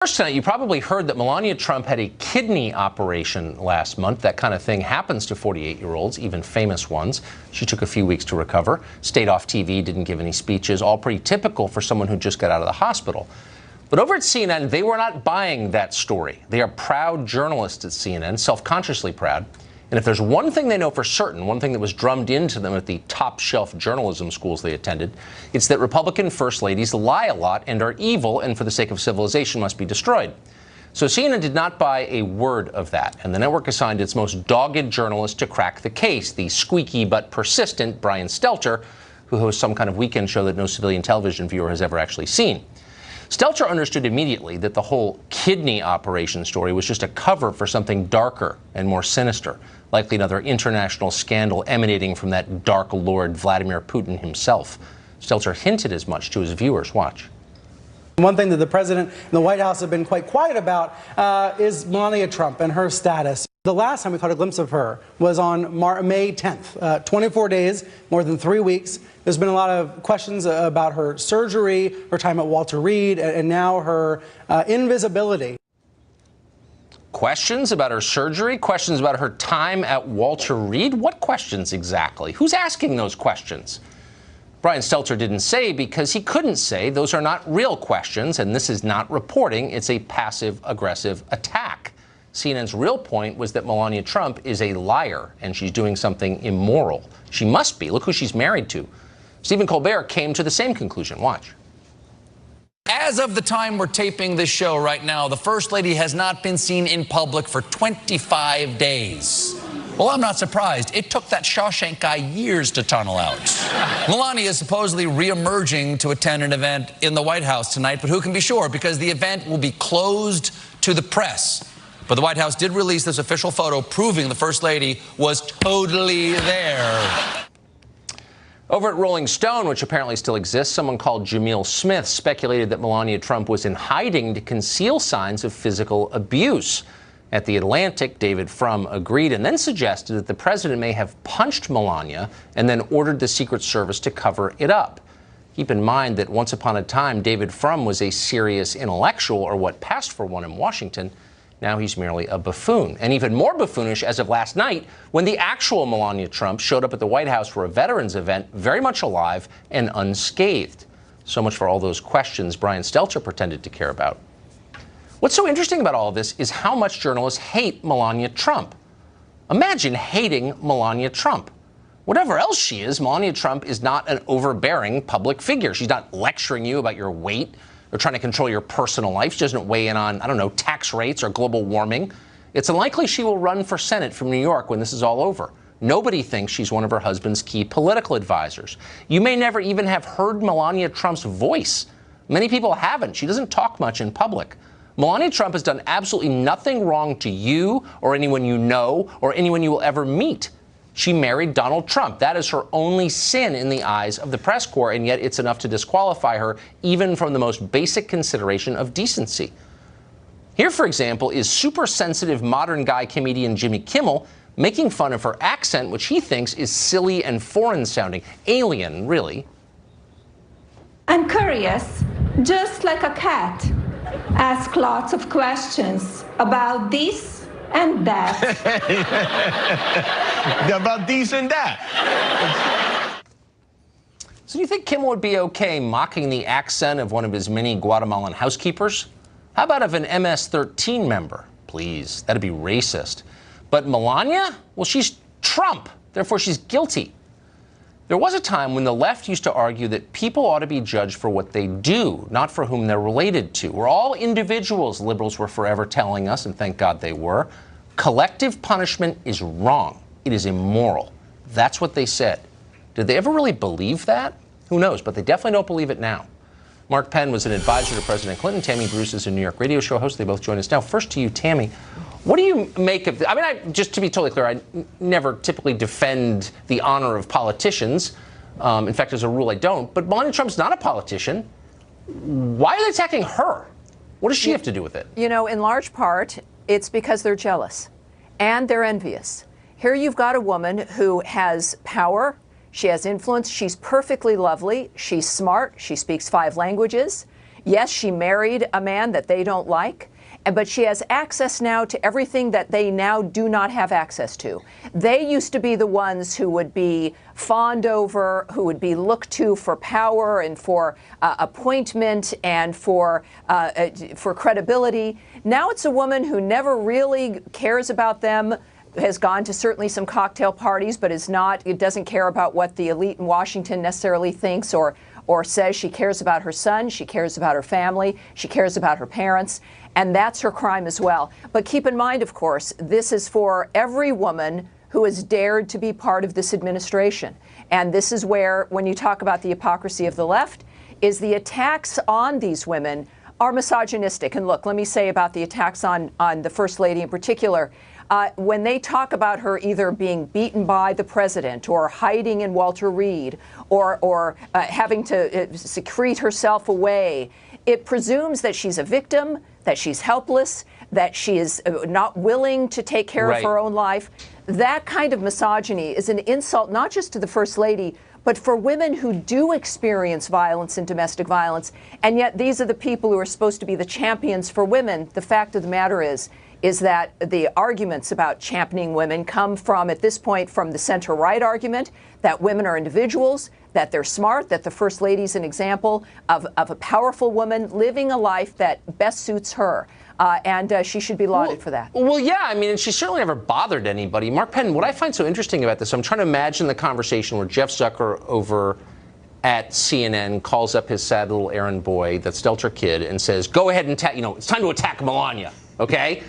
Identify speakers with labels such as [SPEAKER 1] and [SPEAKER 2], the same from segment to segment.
[SPEAKER 1] First tonight, you probably heard that Melania Trump had a kidney operation last month. That kind of thing happens to 48-year-olds, even famous ones. She took a few weeks to recover, stayed off TV, didn't give any speeches, all pretty typical for someone who just got out of the hospital. But over at CNN, they were not buying that story. They are proud journalists at CNN, self-consciously proud. And if there's one thing they know for certain, one thing that was drummed into them at the top-shelf journalism schools they attended, it's that Republican first ladies lie a lot and are evil and for the sake of civilization must be destroyed. So CNN did not buy a word of that, and the network assigned its most dogged journalist to crack the case, the squeaky but persistent Brian Stelter, who hosts some kind of weekend show that no civilian television viewer has ever actually seen. Stelter understood immediately that the whole kidney operation story was just a cover for something darker and more sinister, likely another international scandal emanating from that dark lord Vladimir Putin himself. Stelter hinted as much to his viewers. Watch.
[SPEAKER 2] One thing that the president and the White House have been quite quiet about is Melania Trump and her status. The last time we caught a glimpse of her was on May 10th, 24 days, more than 3 weeks. There's been a lot of questions about her surgery, her time at Walter Reed, and now her invisibility.
[SPEAKER 1] Questions about her surgery? Questions about her time at Walter Reed? What questions exactly? Who's asking those questions? Brian Stelter didn't say because he couldn't say. Those are not real questions, and this is not reporting. It's a passive-aggressive attack. CNN's real point was that Melania Trump is a liar, and she's doing something immoral. She must be. Look who she's married to. Stephen Colbert came to the same conclusion. Watch.
[SPEAKER 3] As of the time we're taping this show right now, the First Lady has not been seen in public for 25 days. Well, I'm not surprised. It took that Shawshank guy years to tunnel out. Melania is supposedly re-emerging to attend an event in the White House tonight, but who can be sure? Because the event will be closed to the press. But the White House did release this official photo proving the First Lady was totally there.
[SPEAKER 1] Over at Rolling Stone, which apparently still exists, someone called Jamil Smith speculated that Melania Trump was in hiding to conceal signs of physical abuse. At The Atlantic, David Frum agreed and then suggested that the president may have punched Melania and then ordered the Secret Service to cover it up. Keep in mind that once upon a time, David Frum was a serious intellectual, or what passed for one in Washington. Now he's merely a buffoon. And even more buffoonish as of last night, when the actual Melania Trump showed up at the White House for a veterans event, very much alive and unscathed. So much for all those questions Brian Stelter pretended to care about. What's so interesting about all of this is how much journalists hate Melania Trump. Imagine hating Melania Trump. Whatever else she is, Melania Trump is not an overbearing public figure. She's not lecturing you about your weight or trying to control your personal life. She doesn't weigh in on, I don't know, tax rates or global warming. It's unlikely she will run for Senate from New York when this is all over. Nobody thinks she's one of her husband's key political advisors. You may never even have heard Melania Trump's voice. Many people haven't. She doesn't talk much in public. Melania Trump has done absolutely nothing wrong to you or anyone you know or anyone you will ever meet. She married Donald Trump. That is her only sin in the eyes of the press corps, and yet it's enough to disqualify her even from the most basic consideration of decency. Here, for example, is super sensitive modern guy comedian Jimmy Kimmel making fun of her accent, which he thinks is silly and foreign sounding. Alien, really.
[SPEAKER 4] I'm curious, just like a cat. Ask lots of questions about this and that.
[SPEAKER 5] About this and that.
[SPEAKER 1] So do you think Kimmel would be okay mocking the accent of one of his many Guatemalan housekeepers? How about of an MS-13 member? Please, that'd be racist. But Melania? Well, she's Trump, therefore she's guilty. There was a time when the left used to argue that people ought to be judged for what they do, not for whom they're related to. We're all individuals, liberals were forever telling us, and thank God they were. Collective punishment is wrong. It is immoral. That's what they said. Did they ever really believe that? Who knows, but they definitely don't believe it now. Mark Penn was an advisor to President Clinton. Tammy Bruce is a New York radio show host. They both join us now. First to you, Tammy. What do you make of I mean, just to be totally clear, I never typically defend the honor of politicians. In fact, as a rule, I don't. But Melania Trump's not a politician. Why are they attacking her? What does she have to do with it?
[SPEAKER 6] You know, in large part, it's because they're jealous and they're envious. Here you've got a woman who has power. She has influence. She's perfectly lovely. She's smart. She speaks 5 languages. Yes, she married a man that they don't like, but she has access now to everything that they now do not have access to. They used to be the ones who would be fawned over, who would be looked to for power and for appointment and for credibility. Now it's a woman who never really cares about them, has gone to certainly some cocktail parties, but it doesn't care about what the elite in Washington necessarily thinks or says. She cares about her son, she cares about her family, she cares about her parents, and that's her crime as well. But keep in mind, of course, this is for every woman who has dared to be part of this administration. And this is where, when you talk about the hypocrisy of the left, is the attacks on these women are misogynistic. And look, let me say about the attacks on the First Lady in particular, when they talk about her either being beaten by the president or hiding in Walter Reed or having to secrete herself away, it presumes that she's a victim, that she's helpless, that she is not willing to take care of her own life. That kind of misogyny is an insult not just to the First Lady, but for women who do experience violence and domestic violence. And yet these are the people who are supposed to be the champions for women. The fact of the matter is that the arguments about championing women come from, at this point, from the center-right argument that women are individuals, that they're smart, that the First Lady's an example of a powerful woman living a life that best suits her. And she should be lauded for that.
[SPEAKER 1] Well, yeah, I mean, and she certainly never bothered anybody. Mark Penn, what I find so interesting about this, I'm trying to imagine the conversation where Jeff Zucker over at CNN calls up his sad little errand boy that's dealt her kid and says, go ahead and attack, it's time to attack Melania, okay?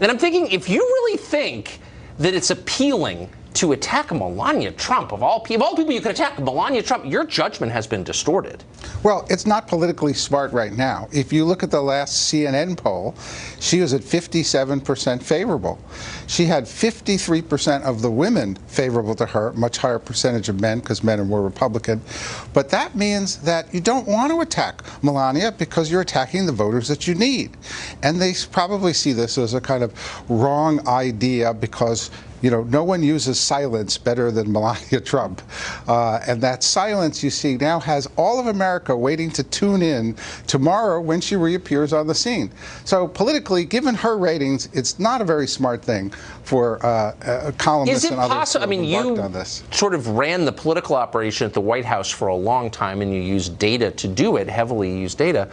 [SPEAKER 1] And I'm thinking, if you really think that it's appealing to attack Melania Trump, of all people you could attack, Melania Trump, your judgment has been distorted.
[SPEAKER 7] Well, it's not politically smart right now. If you look at the last CNN poll, she was at 57% favorable. She had 53% of the women favorable to her, much higher percentage of men, because men are more Republican. But that means that you don't want to attack Melania because you're attacking the voters that you need. And they probably see this as a kind of wrong idea because no one uses silence better than Melania Trump. And that silence, you see, now has all of America waiting to tune in tomorrow when she reappears on the scene. So politically, given her ratings, it's not a very smart thing for columnists and others who have embarked on this.
[SPEAKER 1] You sort of ran the political operation at the White House for a long time, and you used data to do it, heavily used data.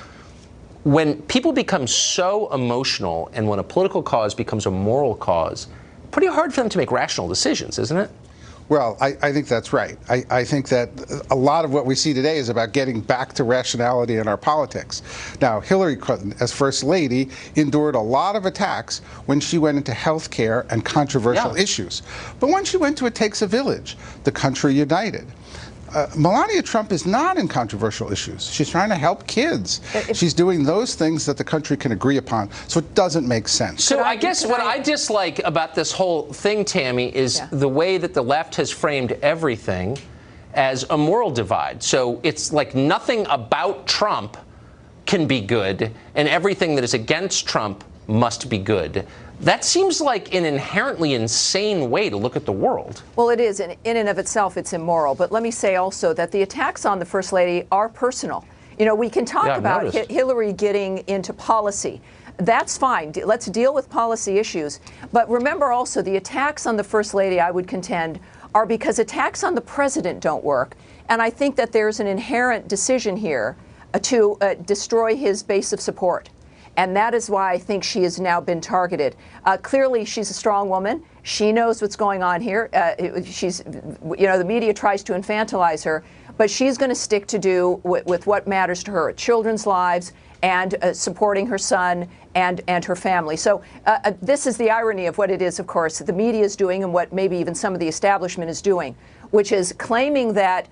[SPEAKER 1] When people become so emotional and when a political cause becomes a moral cause, pretty hard for them to make rational decisions, isn't it?
[SPEAKER 7] Well, I think that's right. I think that a lot of what we see today is about getting back to rationality in our politics. Now, Hillary Clinton, as First Lady, endured a lot of attacks when she went into health care and controversial issues. But when she went to It Takes a Village, the country united. Melania Trump is not in controversial issues. She's trying to help kids. She's doing those things that the country can agree upon. So it doesn't make sense.
[SPEAKER 1] So I guess what I dislike about this whole thing, Tammy, is the way that the left has framed everything as a moral divide. So it's like nothing about Trump can be good, and everything that is against Trump must be good. That seems like an inherently insane way to look at the world.
[SPEAKER 6] Well, it is. In and of itself, it's immoral. But let me say also that the attacks on the First Lady are personal. We can talk about Hillary getting into policy. That's fine. Let's deal with policy issues. But remember also, the attacks on the First Lady, I would contend, are because attacks on the president don't work. And I think that there's an inherent decision here to destroy his base of support. And that is why I think she has now been targeted. Clearly, she's a strong woman. She knows what's going on here. The media tries to infantilize her, but she's going to stick to with what matters to her, children's lives and supporting her son and her family. So this is the irony of what it is, of course, that the media is doing and what maybe even some of the establishment is doing, which is claiming that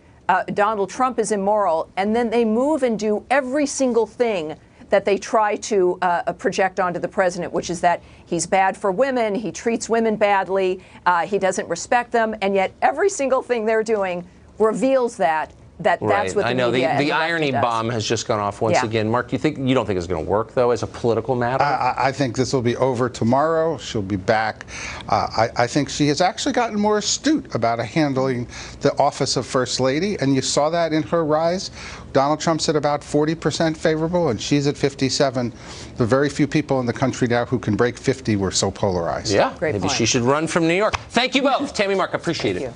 [SPEAKER 6] Donald Trump is immoral, and then they move and do every single thing that they try to project onto the president, which is that he's bad for women, he treats women badly, he doesn't respect them, and yet every single thing they're doing reveals that That's what the
[SPEAKER 1] I know
[SPEAKER 6] media and
[SPEAKER 1] the
[SPEAKER 6] the
[SPEAKER 1] irony
[SPEAKER 6] does.
[SPEAKER 1] bomb has just gone off once again. Mark, you don't think it's going to work though as a political matter?
[SPEAKER 7] I think this will be over tomorrow. She'll be back. I think she has actually gotten more astute about handling the office of First Lady, and you saw that in her rise. Donald Trump's at about 40% favorable, and she's at 57. The very few people in the country now who can break 50 were so polarized.
[SPEAKER 1] Yeah,
[SPEAKER 6] Great
[SPEAKER 1] maybe
[SPEAKER 6] point.
[SPEAKER 1] she should run from New York. Thank you both. Tammy, Mark, I appreciate it.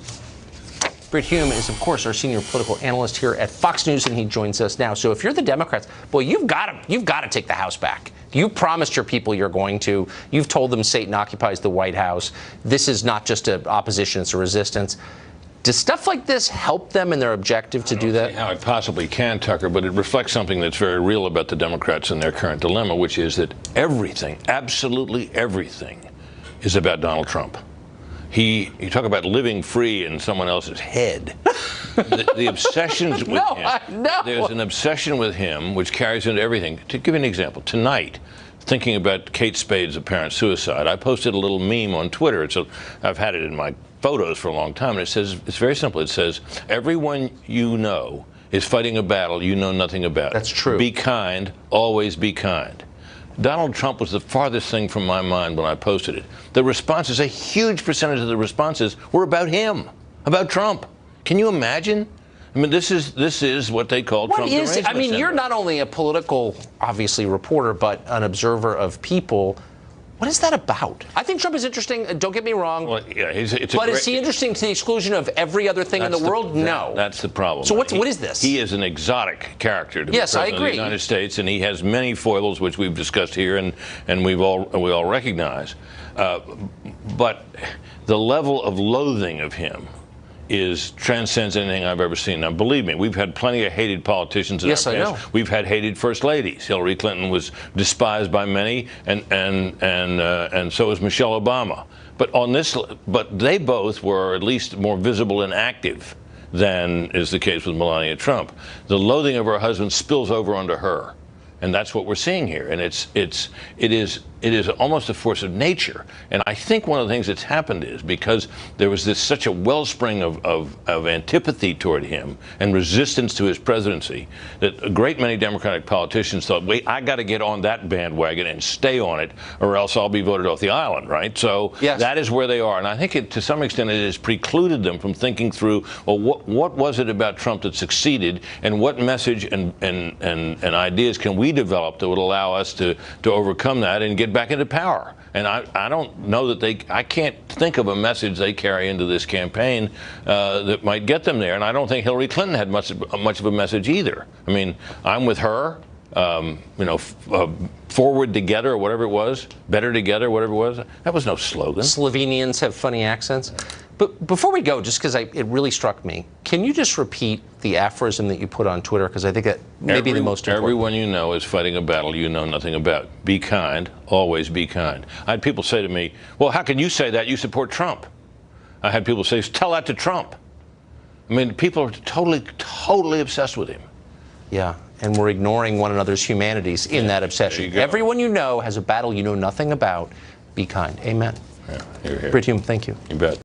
[SPEAKER 1] Britt Hume is, of course, our senior political analyst here at Fox News, and he joins us now. So if you're the Democrats, boy, you've got to take the House back. You promised your people you're going to. You've told them Satan occupies the White House. This is not just an opposition, it's a resistance. Does stuff like this help them in their objective to do that?
[SPEAKER 8] I don't see how it possibly can, Tucker, but it reflects something that's very real about the Democrats and their current dilemma, which is that everything, absolutely everything, is about Donald Trump. You talk about living free in someone else's head. The obsessions with him. There's an obsession with him which carries into everything. To give you an example, tonight, thinking about Kate Spade's apparent suicide, I posted a little meme on Twitter. I've had it in my photos for a long time, and it says, it's very simple. It says, everyone you know is fighting a battle you know nothing about.
[SPEAKER 1] That's true.
[SPEAKER 8] Be kind, always be kind. Donald Trump was the farthest thing from my mind when I posted it. The responses, a huge percentage of the responses were about him, about Trump. Can you imagine? I mean, this is what they call Trump derangement.
[SPEAKER 1] I mean, you're not only a political, obviously, reporter, but an observer of people. What is that about? I think Trump is interesting. Don't get me wrong.
[SPEAKER 8] Well, yeah,
[SPEAKER 1] but is he interesting to the exclusion of every other thing in the world? No.
[SPEAKER 8] That's the problem.
[SPEAKER 1] So what is this?
[SPEAKER 8] He is an exotic character to be president of the United States, and he has many foibles, which we've discussed here, and we all recognize. But the level of loathing of him transcends anything I've ever seen. Now, believe me, we've had plenty of hated politicians in our past.
[SPEAKER 1] I know.
[SPEAKER 8] We've had hated first ladies. Hillary Clinton was despised by many, and so was Michelle Obama. But they both were at least more visible and active than is the case with Melania Trump. The loathing of her husband spills over onto her. And that's what we're seeing here, and it is almost a force of nature. And I think one of the things that's happened is because there was such a wellspring of antipathy toward him and resistance to his presidency that a great many Democratic politicians thought, wait, I got to get on that bandwagon and stay on it, or else I'll be voted off the island, right? So that is where they are, and I think to some extent it has precluded them from thinking through, well, what was it about Trump that succeeded, and what message and ideas can we develop that would allow us to overcome that and get back into power. And I don't know that I can't think of a message they carry into this campaign that might get them there. And I don't think Hillary Clinton had much of a message either. I mean, I'm with her, forward together or whatever it was, better together, whatever it was. That was no slogan.
[SPEAKER 1] Slovenians have funny accents. But before we go, just because it really struck me, can you just repeat the aphorism that you put on Twitter? Because I think that may be the most important.
[SPEAKER 8] Everyone you know is fighting a battle you know nothing about. Be kind. Always be kind. I had people say to me, well, how can you say that? You support Trump. I had people say, tell that to Trump. I mean, people are totally obsessed with him.
[SPEAKER 1] Yeah, and we're ignoring one another's humanities in that obsession. Everyone you know has a battle you know nothing about. Be kind. Amen.
[SPEAKER 8] Yeah, here.
[SPEAKER 1] Britt Hume, thank you.
[SPEAKER 8] You bet.